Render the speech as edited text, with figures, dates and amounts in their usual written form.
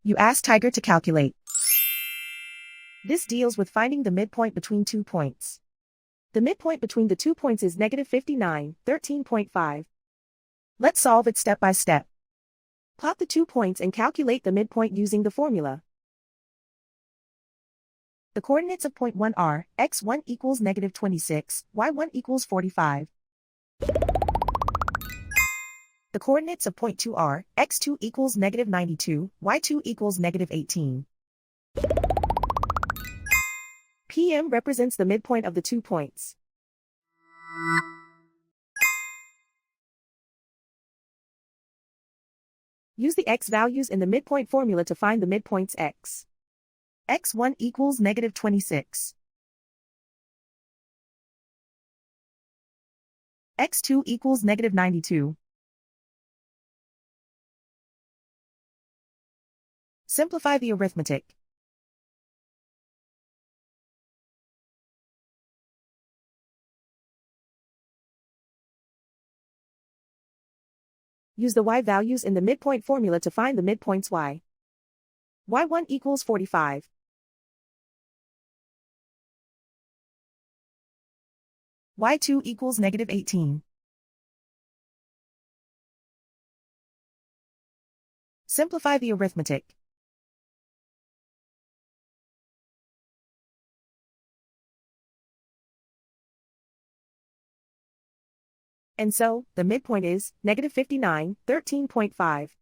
You ask Tiger to calculate. This deals with finding the midpoint between 2 points. The midpoint between the 2 points is -59, 13.5. Let's solve it step by step. Plot the 2 points and calculate the midpoint using the formula. The coordinates of point 1 are, x1 equals -26, y1 equals 45. The coordinates of point 2 are, x2 equals -92, y2 equals -18. PM represents the midpoint of the 2 points. Use the x values in the midpoint formula to find the midpoints x. x1 equals -26. x2 equals -92. Simplify the arithmetic. Use the y values in the midpoint formula to find the midpoints y. y1 equals 45. y2 equals -18. Simplify the arithmetic. And so, the midpoint is -59, 13.5.